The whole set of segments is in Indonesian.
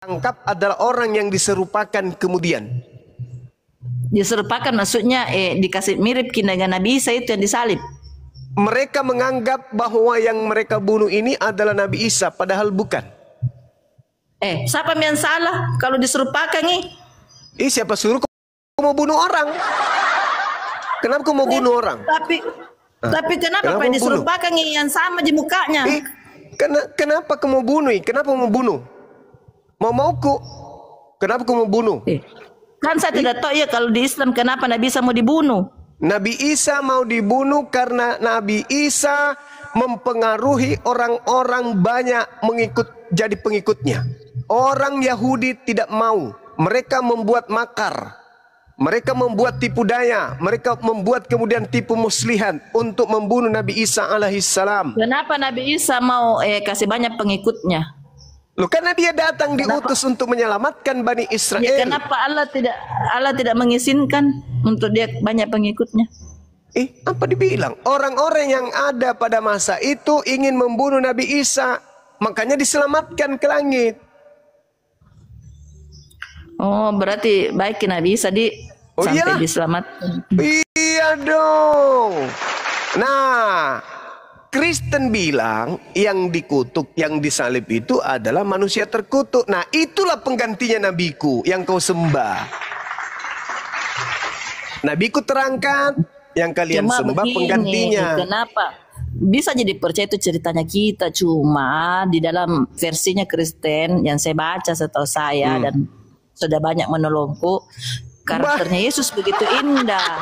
tangkap adalah orang yang diserupakan kemudian. Diserupakan maksudnya dikasih mirip dengan Nabi Isa itu yang disalib. Mereka menganggap bahwa yang mereka bunuh ini adalah Nabi Isa, padahal bukan. Siapa yang salah kalau diserupakan nih? Siapa suruh kau mau bunuh orang? Kenapa kau mau bunuh orang? Tapi kenapa Pak diserupakan nih yang sama di mukanya? Kenapa kau mau bunuh? Kenapa mau bunuh? Mauku? Kenapa kau mau bunuh? Kan saya tidak tahu ya kalau di Islam kenapa Nabi Isa mau dibunuh. Nabi Isa mau dibunuh karena Nabi Isa mempengaruhi orang-orang banyak jadi pengikutnya. Orang Yahudi tidak mau. Mereka membuat makar. Mereka membuat tipu daya. Mereka membuat kemudian tipu muslihat untuk membunuh Nabi Isa alaihissalam. Kenapa Nabi Isa mau kasih banyak pengikutnya? Loh, karena dia datang diutus untuk menyelamatkan Bani Israel. Ya, kenapa Allah tidak mengizinkan untuk dia banyak pengikutnya? Apa dibilang? Orang-orang yang ada pada masa itu ingin membunuh Nabi Isa, makanya diselamatkan ke langit. Oh, berarti baik Nabi Isa sampai diselamatkan. Iya dong. Nah, Kristen bilang yang dikutuk, yang disalib itu adalah manusia terkutuk. Nah, itulah penggantinya nabiku yang kau sembah. Nabiku terangkat, yang kalian sembah penggantinya. Kenapa? Bisa jadi percaya itu ceritanya kita, cuma di dalam versinya Kristen yang saya baca setahu saya dan sudah banyak menolongku. Karakternya Yesus begitu indah.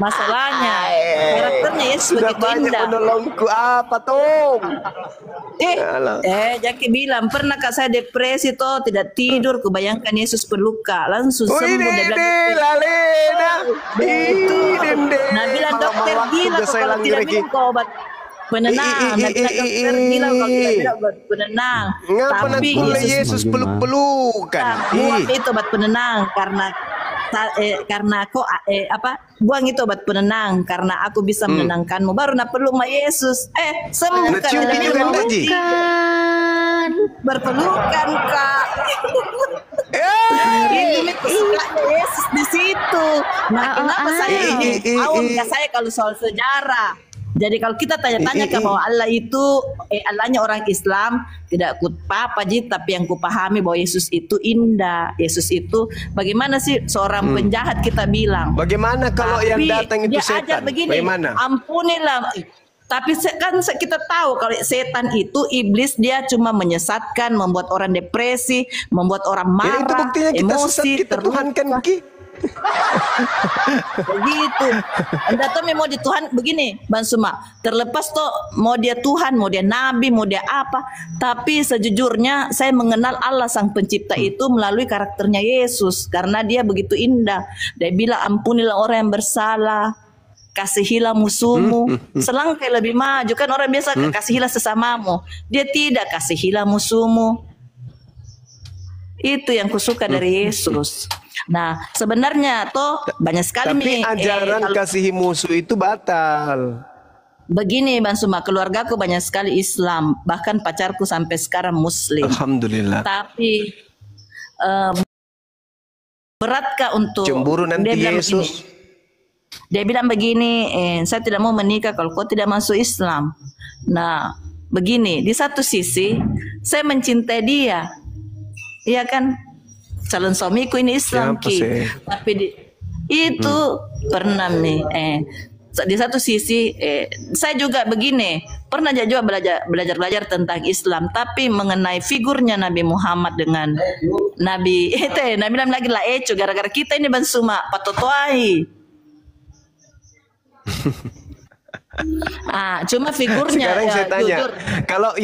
Masalahnya karakternya Yesus begitu indah. Menolongku apa tuh? Jaki bilang, pernahkah saya depresi toh, tidak tidur, kebayangkan Yesus berluka, langsung sembuh. Dia bilang, nah bilang dokter gila kalau tidak minum obat penenang. Nah bilang dokter gila kalau tidak minum obat penenang. Tapi Yesus peluk-pelukan. Buang itu obat penenang karena kok buang itu obat penenang karena aku bisa menenangkanmu. Baru nak peluk sama Yesus. Sembuh kan. Berpelukan Kak. Ini kesukaan Yesus di situ. Nah, kenapa saya kalau soal sejarah? Jadi kalau kita tanya-tanya ke bahwa Allah itu Allahnya orang Islam, tidak ku apa tapi yang ku pahami bahwa Yesus itu indah. Yesus itu bagaimana sih seorang penjahat kita bilang? Bagaimana kalau yang datang itu setan? Dia ajar begini, bagaimana? Ampunilah. Tapi kan kita tahu kalau setan itu iblis, dia cuma menyesatkan, membuat orang depresi, membuat orang marah, itu buktinya kita emosi, sesat, kita tuhankan Ki. Begitu. Anda tuh mau di Tuhan begini, Bang Suma. Terlepas tuh mau dia Tuhan, mau dia Nabi, mau dia apa. Tapi sejujurnya saya mengenal Allah Sang Pencipta itu melalui karakternya Yesus. Karena dia begitu indah. Dia bilang ampunilah orang yang bersalah, kasihilah musuhmu. Selangkah lebih maju. Kan orang biasa kasihilah sesamamu. Dia tidak, kasihilah musuhmu. Itu yang kusuka dari Yesus. Nah, sebenarnya toh banyak sekali nih. Tapi ajaran kasihi musuh itu batal. Begini Bang Suma, keluargaku banyak sekali Islam, bahkan pacarku sampai sekarang Muslim. Alhamdulillah. Tapi beratkah untuk cemburu nanti Yesus? Dia bilang begini, saya tidak mau menikah kalau kau tidak masuk Islam. Nah, begini, di satu sisi saya mencintai dia, iya kan? Calon suamiku ini Islam Ki, tapi itu pernah nih di satu sisi saya juga begini, pernah juga belajar tentang Islam, tapi mengenai figurnya Nabi Muhammad dengan Nabi Nabi lagi lah gara-gara kita ini Bang Suma patotoai. Cuma figurnya. Sekarang saya tanya, kalau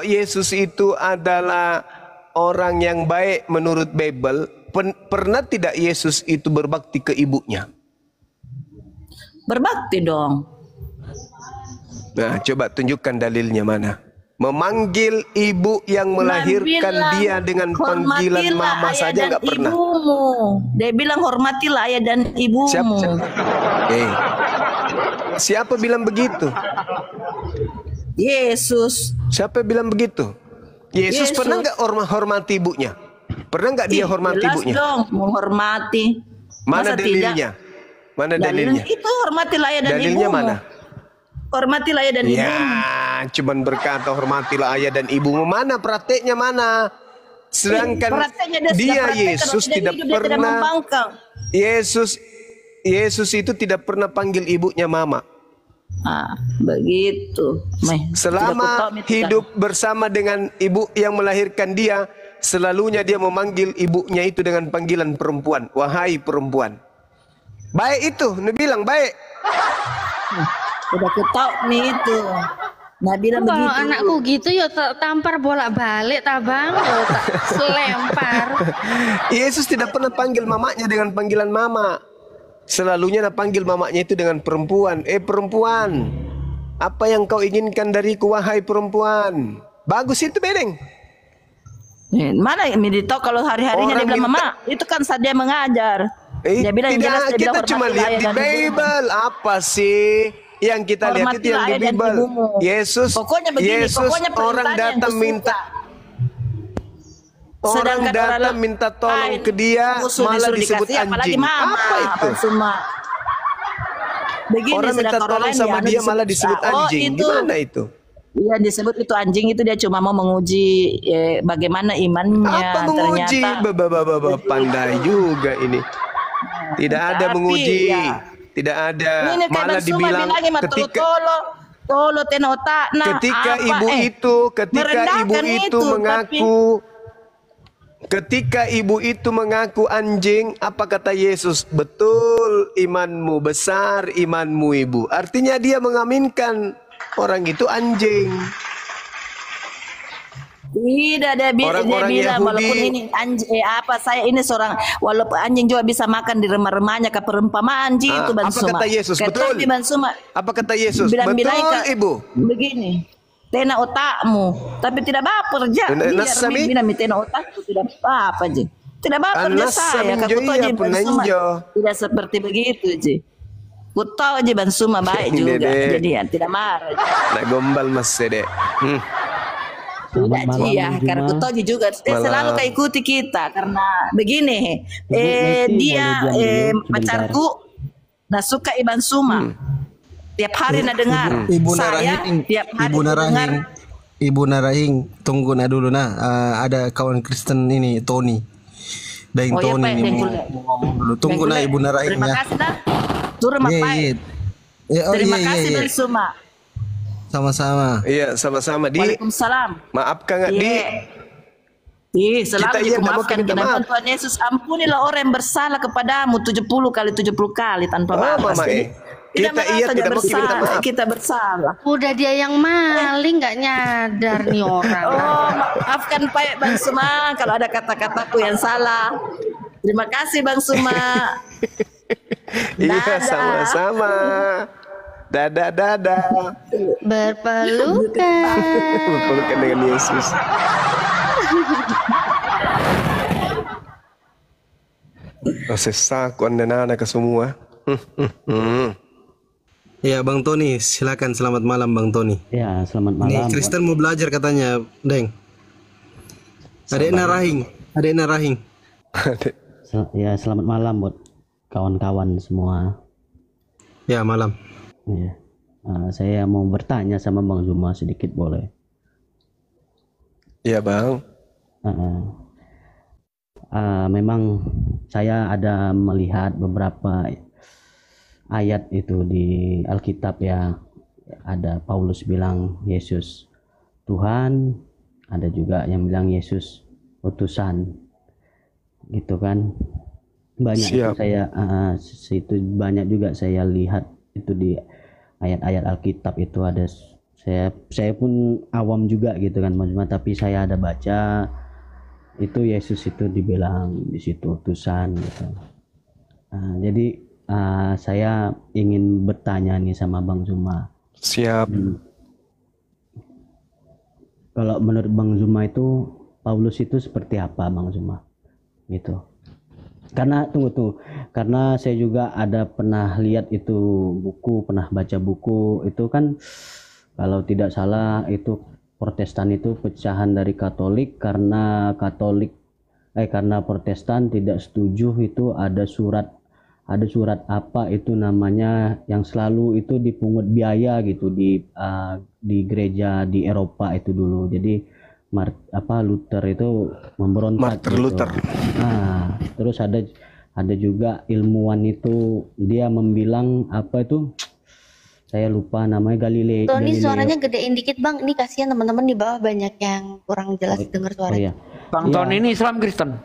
Yesus itu adalah orang yang baik menurut Bible, pernah tidak Yesus itu berbakti ke ibunya? Berbakti dong. Nah, coba tunjukkan dalilnya mana. Memanggil ibu yang melahirkan dia dengan panggilan mama saja nggak pernah. Ibumu. Dia bilang hormatilah ayah dan ibumu. Siapa bilang begitu? Yesus. Siapa bilang begitu? Yesus pernah nggak hormati ibunya? Pernah nggak dia hormati jelas ibunya? dong, menghormati. Mana Masa dalilnya? Mana dalilnya? Itu hormatilah ayah dan Dalilnya ibumu. mana? Hormatilah ayah dan Ya, ibumu. cuman berkata hormatilah ayah dan ibumu. Mana prakteknya mana? Sedangkan Prakteknya dia praktek, Yesus kalau tidak hidup, dia tidak pernah membangkang. Yesus itu tidak pernah panggil ibunya mama. Ah, begitu. Selama hidup bersama dengan ibu yang melahirkan dia, selalunya dia memanggil ibunya itu dengan panggilan perempuan. Wahai perempuan. Baik itu, Nabi bilang baik. Udah ketau nih itu. Nah bilang Kalau begitu. anakku gitu ya tampar bolak-balik tabang, tak selempar. Yesus tidak pernah panggil mamanya dengan panggilan mama. Selalunya dia panggil mamanya itu dengan perempuan. Perempuan, apa yang kau inginkan dariku wahai perempuan? Bagus itu bedeng. Mana Midito kalau hari-harinya dia Orang bilang minta- mama, itu kan saat dia mengajar. Dia bilang Tidak, jelas, dia kita bilang cuma hormatilah lihat ayah di dan ibumu. Bible. Apa sih yang kita lihat itu yang Hormatilah di ayah dan Bible? ibumu. Yesus, Pokoknya begini, Yesus pokoknya orang perintahnya yang datang kusuka. minta, orang Sedangkan datang minta tolong ke dia, musuh malah disuruh disebut dikasih, apalagi anjing. mama, Apa itu? Semua. Begini, Orang minta sedangkan tolong lain sama ya, dia malah disebut anjing. itu. Gimana itu? Iya disebut itu anjing, itu dia cuma mau menguji bagaimana imannya. Apa menguji? Ternyata Pandai juga ini. Tidak ada Tapi, menguji, ya. tidak ada. Ini kayak Malah Bang Suma dibilang bilangnya mah ketika tolo tena otak. Nah, ketika apa, ibu itu merendahkan mengaku, ketika ibu itu mengaku anjing, apa kata Yesus? Betul imanmu, besar imanmu ibu. Artinya dia mengaminkan orang itu anjing. Tidak, dia Orang-orang bilang Yahudi. walaupun ini anjing, saya ini seorang, walaupun anjing juga bisa makan di remah-remahnya ke perumpamaan itu Bang Apa Suma. kata Yesus? Betul. Tapi Bang Suma Apa kata Yesus? bilang-bilang Betul ibu. begini. Tena otakmu, tapi tidak baper aja. Nasami? Bilang tena otakku tidak apa aja. Tidak baper aja saya. Nasami Kau tahu iya, aja Bang Suma penenjo. tidak seperti begitu aja. Ku tahu aja Bang Suma baik juga. Dede. Jadi ya tidak marah. Nak gombal mas dek. Tidak ya, karena ku tahu juga dia selalu ikuti kita karena begini, dia pacarku, nah suka Iban Suma, tiap hari nak dengar, Ibu saya Narahing, tiap hari Ibu dengar, Narahing, Ibu Narahing, tunggu nak dulu nah. Ada kawan Kristen ini Tony, Daing Oh, iya, Tony Pak, ini Daing mau Kule. ngomong dulu. Tunggu nah Ibu Narahing terima ya. kasih dah, turun Iya, Pak. iya. Terima kasih Iban Suma, Sama-sama. Iya, sama-sama. Di, Waalaikumsalam. maafkan nggak di? Iya, selalu Kita iya, nggak mau dimaafkan minta kita. maaf. Tuhan Yesus, ampunilah orang yang bersalah kepadamu 70 kali 70 kali tanpa batas. Mama, Jadi, kita tidak iya, merasa tidak mau minta bersalah, maaf. kita bersalah. Udah dia yang maling nggak nyadar nih orang. Oh, maafkan Pak Bang Suma kalau ada kata-kataku yang salah. Terima kasih Bang Suma. Iya, Dadah. sama-sama. Dadah. Berpelukan. Berpelukan dengan Yesus. Sesak anak ke semua. Ya Bang Tony, silakan selamat malam Bang Tony. Ya, selamat Nih malam. Kristen mau belajar katanya, Deng. Adek Narahing. Ya, selamat malam buat kawan-kawan semua. Ya malam. Ya. Saya mau bertanya sama Bang Zuma sedikit boleh? Iya bang. Memang saya ada melihat beberapa ayat itu di Alkitab ya. Ada Paulus bilang Yesus Tuhan, ada juga yang bilang Yesus utusan, gitu kan. Banyak itu Siap. itu banyak juga saya lihat itu di ayat-ayat Alkitab itu ada. Saya pun awam juga gitu kan, tapi saya ada baca itu Yesus itu dibilang di situ utusan gitu. Jadi saya ingin bertanya nih sama Bang Zuma. Siap. Kalau menurut Bang Zuma itu Paulus itu seperti apa Bang Zuma? Gitu. Karena karena saya juga ada pernah lihat itu buku, pernah baca buku itu kan kalau tidak salah itu Protestan itu pecahan dari Katolik karena karena Protestan tidak setuju itu ada surat apa itu namanya yang selalu itu dipungut biaya gitu di gereja di Eropa itu dulu. Jadi Luther itu memberontak Martin gitu. Luther. Nah, terus ada juga ilmuwan itu dia membilang apa itu, saya lupa namanya, Tony Galileo. suaranya gedein dikit bang, ini kasihan teman-teman di bawah banyak yang kurang jelas dengar Oh suaranya. iya, Bang Iya. Tony ini Islam Kristen.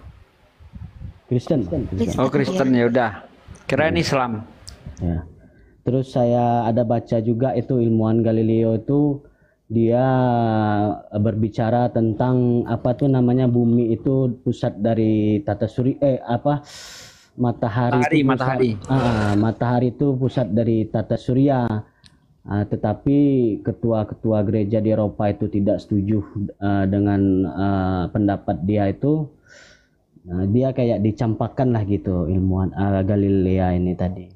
Kristen. Oh Kristen, ya udah. Kirain Islam. Ya. Terus saya ada baca juga itu ilmuwan Galileo itu dia berbicara tentang apa tuh namanya, bumi itu pusat dari tata surya matahari matahari itu pusat dari tata surya. Tetapi ketua-ketua gereja di Eropa itu tidak setuju dengan pendapat dia itu. Dia kayak dicampakkan lah gitu ilmuwan Galilea ini tadi.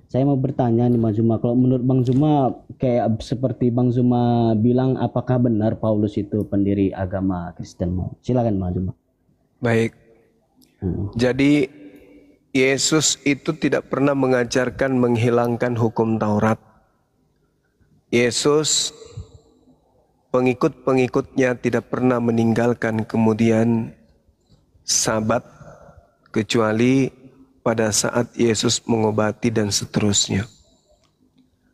Saya mau bertanya nih Bang Zuma, kalau menurut Bang Zuma kayak seperti Bang Zuma bilang, apakah benar Paulus itu pendiri agama Kristen? Silakan Bang Zuma. Baik. Jadi Yesus itu tidak pernah mengajarkan menghilangkan hukum Taurat. Yesus, pengikut-pengikutnya tidak pernah meninggalkan kemudian Sabat kecuali pada saat Yesus mengobati dan seterusnya.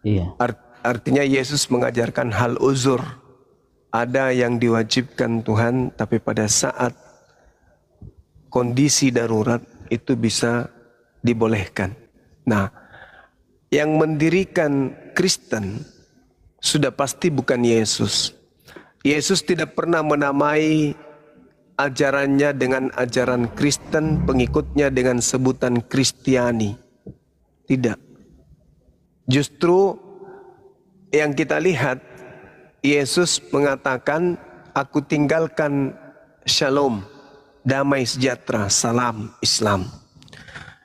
Iya. Artinya Yesus mengajarkan hal uzur. Ada yang diwajibkan Tuhan, tapi pada saat kondisi darurat itu bisa dibolehkan. Nah, yang mendirikan Kristen sudah pasti bukan Yesus. Yesus tidak pernah menamai ajarannya dengan ajaran Kristen, pengikutnya dengan sebutan Kristiani. Tidak. Justru yang kita lihat, Yesus mengatakan, aku tinggalkan shalom, damai sejahtera, salam Islam.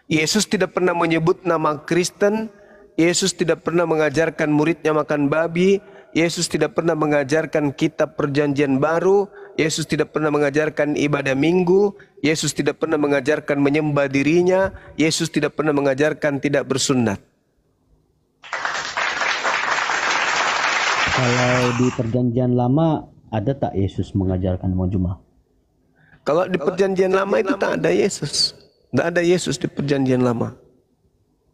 Yesus tidak pernah menyebut nama Kristen. Yesus tidak pernah mengajarkan muridnya makan babi. Yesus tidak pernah mengajarkan kitab perjanjian baru. Yesus tidak pernah mengajarkan ibadah minggu. Yesus tidak pernah mengajarkan menyembah dirinya. Yesus tidak pernah mengajarkan tidak bersunat. Kalau di perjanjian lama ada tak Yesus mengajarkan Bang Zuma? Kalau di perjanjian lama itu tak ada Yesus. Tak ada Yesus di perjanjian lama.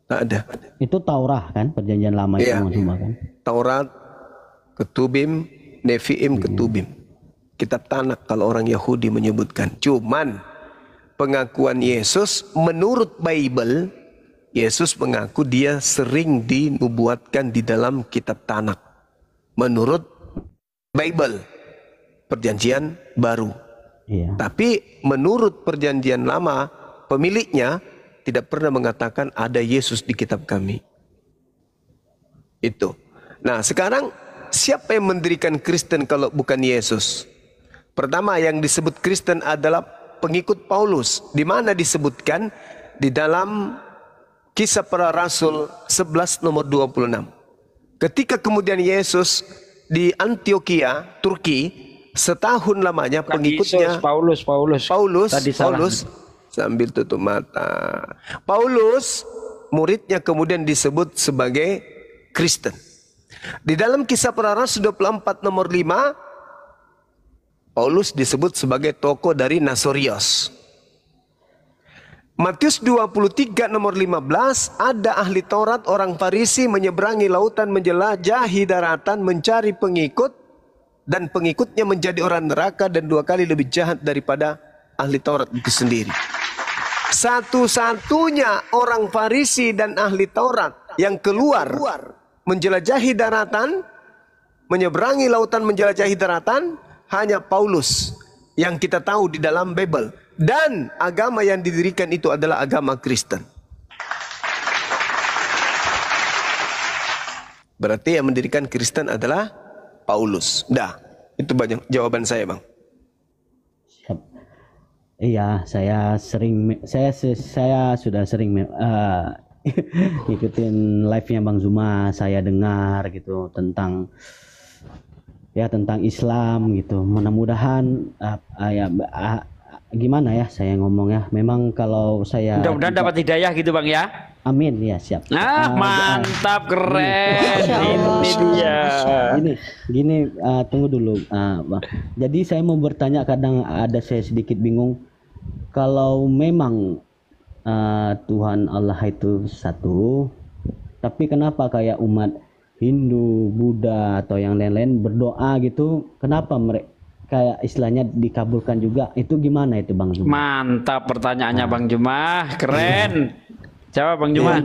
Tak ada. Itu Taurat kan, perjanjian lama itu Iya. Bang Zuma kan? Taurat, Ketubim, Nefiim, Ketubim. Kitab Tanak kalau orang Yahudi menyebutkan. Cuman pengakuan Yesus menurut Bible, Yesus mengaku dia sering dinubuatkan di dalam kitab Tanak. Menurut Bible, perjanjian baru. Iya. Tapi menurut perjanjian lama, pemiliknya tidak pernah mengatakan ada Yesus di kitab kami. Itu. Nah sekarang siapa yang mendirikan Kristen kalau bukan Yesus? Pertama yang disebut Kristen adalah pengikut Paulus. Di mana disebutkan? Di dalam Kisah Para Rasul 11 nomor 26. Ketika kemudian Yesus di Antioquia, Turki, setahun lamanya pengikutnya Paulus. Tadi salah. Paulus sambil tutup mata. Paulus muridnya kemudian disebut sebagai Kristen. Di dalam Kisah Para Rasul 24 nomor 5, Paulus disebut sebagai tokoh dari Nasorios. Matius 23 nomor 15, ada ahli Taurat orang Farisi menyeberangi lautan, menjelajahi daratan, mencari pengikut, dan pengikutnya menjadi orang neraka dan 2 kali lebih jahat daripada ahli Taurat itu sendiri. Satu-satunya orang Farisi dan ahli Taurat yang keluar menjelajahi daratan, menyeberangi lautan, menjelajahi daratan, hanya Paulus yang kita tahu di dalam Bible. Dan agama yang didirikan itu adalah agama Kristen. Berarti yang mendirikan Kristen adalah Paulus. Dah, itu banyak jawaban saya, Bang. Siap. Iya, saya sudah sering ngikutin live-nya Bang Zuma. Saya dengar gitu tentang ya tentang Islam gitu. Mudah-mudahan gimana ya saya ngomong ya. Memang kalau saya Mudah-mudahan juga- dapat hidayah gitu Bang ya. Amin ya siap. Nah, mantap, keren. Masya Allah. Ini dia. Gini, tunggu dulu. Bang. Jadi saya mau bertanya, kadang ada saya sedikit bingung. Kalau memang Tuhan Allah itu satu, tapi kenapa kayak umat Hindu, Buddha atau yang lain-lain berdoa gitu, kenapa mereka kayak istilahnya dikabulkan juga? Itu gimana itu Bang Juma? Mantap pertanyaannya Bang Juma, keren. Jawab Bang Juma.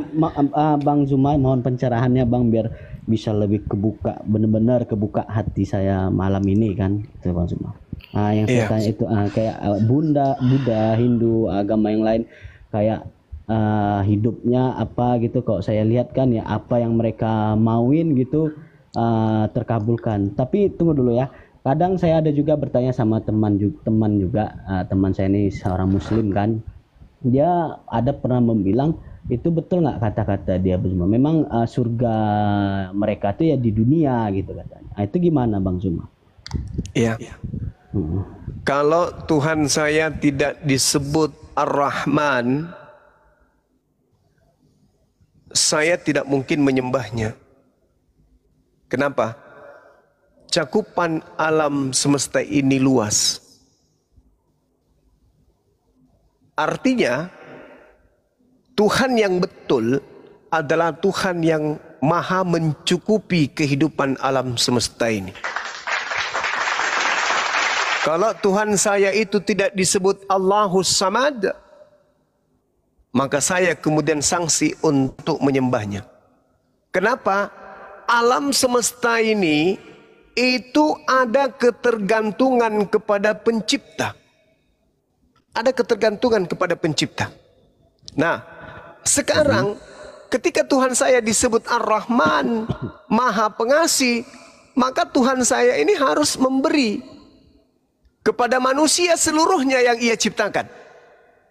Bang Zuma, mohon pencerahannya Bang, biar bisa lebih kebuka, benar-benar kebuka hati saya malam ini kan, itu Bang Zuma. Yang saya tanya itu kayak Buddha, Hindu, agama yang lain, kayak hidupnya apa gitu. Kok saya lihat kan ya apa yang mereka mauin gitu terkabulkan. Tapi tunggu dulu ya. Kadang saya ada juga bertanya sama teman juga, teman saya ini seorang Muslim kan. Dia ada pernah membilang, itu betul nggak kata-kata dia Bang Zuma? Memang surga mereka tuh ya di dunia gitu katanya. Itu gimana Bang Zuma? Iya. Kalau Tuhan saya tidak disebut Ar-Rahman, saya tidak mungkin menyembahnya. Kenapa? Cakupan alam semesta ini luas. Artinya, Tuhan yang betul adalah Tuhan yang maha mencukupi kehidupan alam semesta ini. Kalau Tuhan saya itu tidak disebut Allahus Samad, maka saya kemudian sanksi untuk menyembahnya. Kenapa? Alam semesta ini itu ada ketergantungan kepada pencipta. Ada ketergantungan kepada pencipta. Nah, sekarang ketika Tuhan saya disebut Ar-Rahman, Maha Pengasih, maka Tuhan saya ini harus memberi kepada manusia seluruhnya yang ia ciptakan.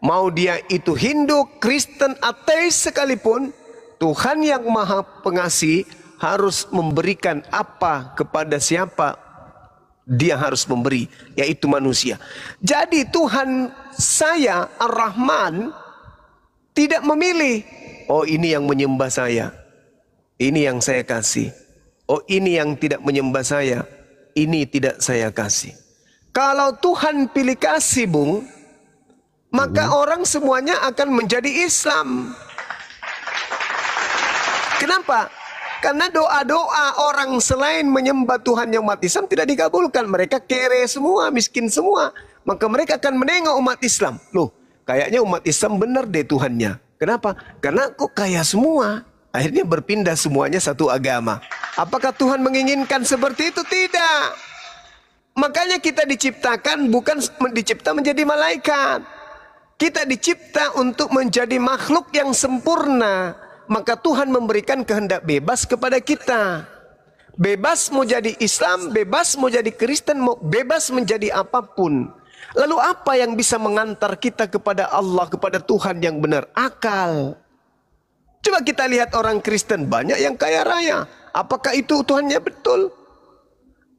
Mau dia itu Hindu, Kristen, ateis sekalipun, Tuhan yang Maha Pengasih harus memberikan apa kepada siapa dia harus memberi, yaitu manusia. Jadi Tuhan saya Ar-Rahman tidak memilih, oh ini yang menyembah saya, ini yang saya kasih. Oh ini yang tidak menyembah saya, ini tidak saya kasih. Kalau Tuhan pilih kasih Bung, maka orang semuanya akan menjadi Islam. Kenapa? Karena doa-doa orang selain menyembah Tuhan yang umat Islam tidak dikabulkan. Mereka kere semua, miskin semua. Maka mereka akan menengok umat Islam. Loh, kayaknya umat Islam benar deh Tuhannya. Kenapa? Karena kok kaya semua. Akhirnya berpindah semuanya satu agama. Apakah Tuhan menginginkan seperti itu? Tidak. Makanya kita diciptakan bukan dicipta menjadi malaikat. Kita dicipta untuk menjadi makhluk yang sempurna. Maka Tuhan memberikan kehendak bebas kepada kita. Bebas mau jadi Islam, bebas mau jadi Kristen, mau bebas menjadi apapun. Lalu apa yang bisa mengantar kita kepada Allah, kepada Tuhan yang benar? Akal. Coba kita lihat orang Kristen banyak yang kaya raya. Apakah itu Tuhannya betul?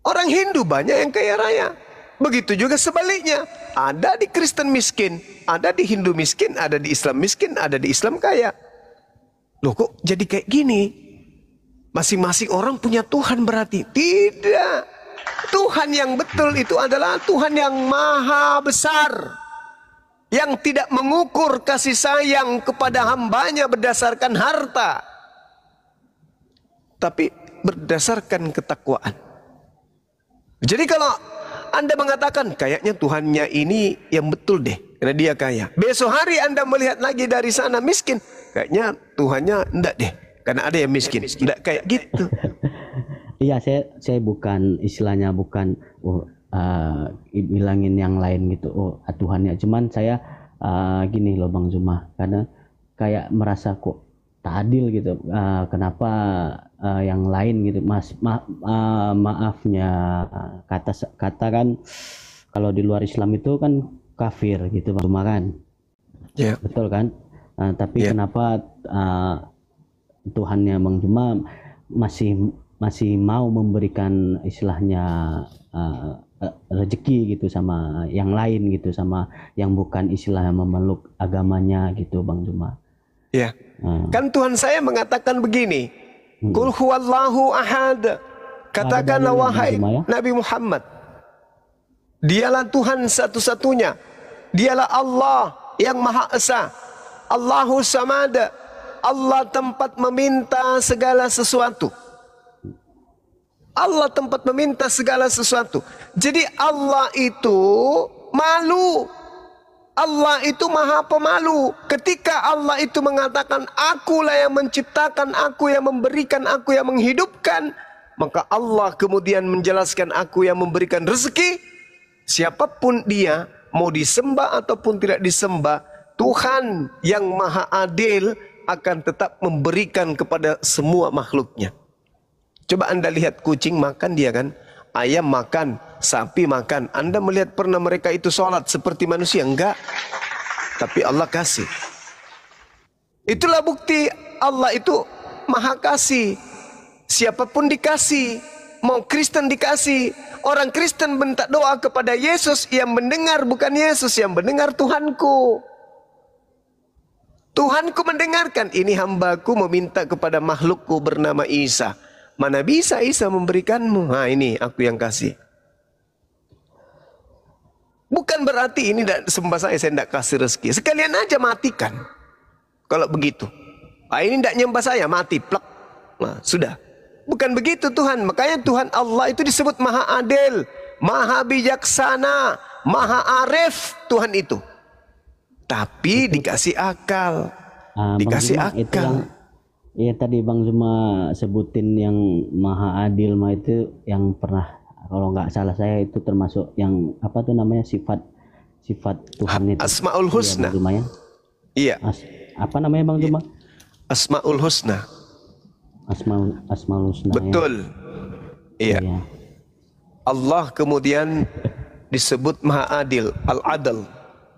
Orang Hindu banyak yang kaya raya. Begitu juga sebaliknya. Ada di Kristen miskin, ada di Hindu miskin, ada di Islam miskin, ada di Islam kaya. Loh kok jadi kayak gini? Masing-masing orang punya Tuhan berarti? Tidak. Tuhan yang betul itu adalah Tuhan yang maha besar. Yang tidak mengukur kasih sayang kepada hambanya berdasarkan harta. Tapi berdasarkan ketakwaan. Jadi kalau Anda mengatakan kayaknya Tuhannya ini yang betul deh, karena dia kaya. Besok hari Anda melihat lagi dari sana miskin, kayaknya Tuhannya enggak deh, karena ada yang miskin. Enggak kayak gitu. Iya, saya bukan istilahnya bukan bilangin yang lain gitu. Tuhannya, cuman saya gini loh Bang Zuma, karena kayak merasa kok tak adil gitu. Kenapa yang lain gitu, maafnya kata kan kalau di luar Islam itu kan kafir gitu Bang Zuma kan. Ya. Betul kan? Tapi kenapa Tuhannya Bang Zuma masih masih mau memberikan istilahnya rezeki gitu sama yang lain gitu, sama yang bukan istilahnya memeluk agamanya gitu Bang Juma. Ya. Kan Tuhan saya mengatakan begini, Qul huwallahu ahad. Katakanlah wahai Nabi Muhammad, dialah Tuhan satu-satunya, dialah Allah yang Maha Esa, Allahu Samad, Allah tempat meminta segala sesuatu. Allah tempat meminta segala sesuatu. Jadi Allah itu malu. Allah itu maha pemalu. Ketika Allah itu mengatakan, akulah yang menciptakan, aku yang memberikan, aku yang menghidupkan, maka Allah kemudian menjelaskan, aku yang memberikan rezeki. Siapapun dia, mau disembah ataupun tidak disembah, Tuhan yang maha adil akan tetap memberikan kepada semua makhluknya. Coba Anda lihat kucing makan dia kan, ayam makan, sapi makan. Anda melihat pernah mereka itu sholat seperti manusia? Enggak. Tapi Allah kasih. Itulah bukti Allah itu maha kasih. Siapapun dikasih. Mau Kristen dikasih. Orang Kristen bentak doa kepada Yesus, yang mendengar bukan Yesus, yang mendengar Tuhanku. Tuhanku mendengarkan, ini hambaku meminta kepada makhlukku bernama Isa. Mana bisa Isa memberikanmu? Nah ini aku yang kasih. Bukan berarti ini tidak sembah saya tidak kasih rezeki. Sekalian aja matikan. Kalau begitu. Nah, ini tidak nyembah saya, mati. Plek. Nah, sudah. Bukan begitu Tuhan. Makanya Tuhan Allah itu disebut maha adil, maha bijaksana, maha arif Tuhan itu. Tapi dikasih akal. Dikasih akal. Iya tadi Bang Zuma sebutin yang maha adil mah itu yang pernah, kalau nggak salah saya itu termasuk yang apa tuh namanya sifat Tuhan itu. Asmaul Husna. Iya. Apa namanya Bang Zuma? Asmaul Husna. Asmaul Husna. Betul. Ya. Iya. Allah kemudian disebut maha adil, al-adl,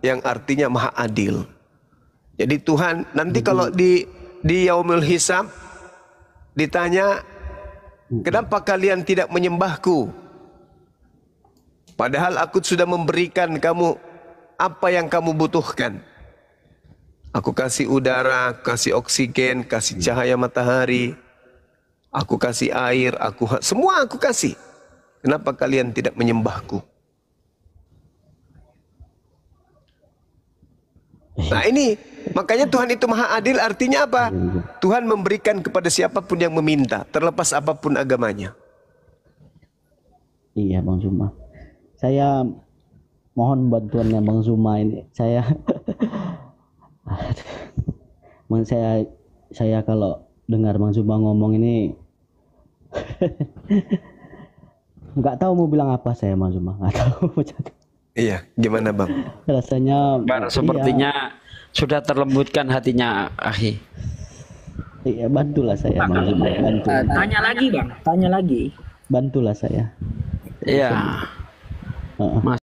yang artinya maha adil. Jadi Tuhan nanti kalau di yaumul hisab ditanya, kenapa kalian tidak menyembahku? Padahal aku sudah memberikan kamu apa yang kamu butuhkan. Aku kasih udara, kasih oksigen, kasih cahaya matahari, aku kasih air, semua aku kasih. Kenapa kalian tidak menyembahku? Nah ini, makanya Tuhan itu maha adil artinya apa? Tuhan memberikan kepada siapapun yang meminta, terlepas apapun agamanya. Iya Bang Zuma. Saya mohon bantuannya Bang Zuma ini. Saya kalau dengar Bang Zuma ngomong ini nggak tahu mau bilang apa saya Bang Zuma. Nggak tahu. Iya, gimana Bang? Rasanya sepertinya sudah terlembutkan hatinya Akhi. Iya, bantulah saya Bang Zuma. Tanya lagi Bang, tanya lagi. Bantulah saya. Iya.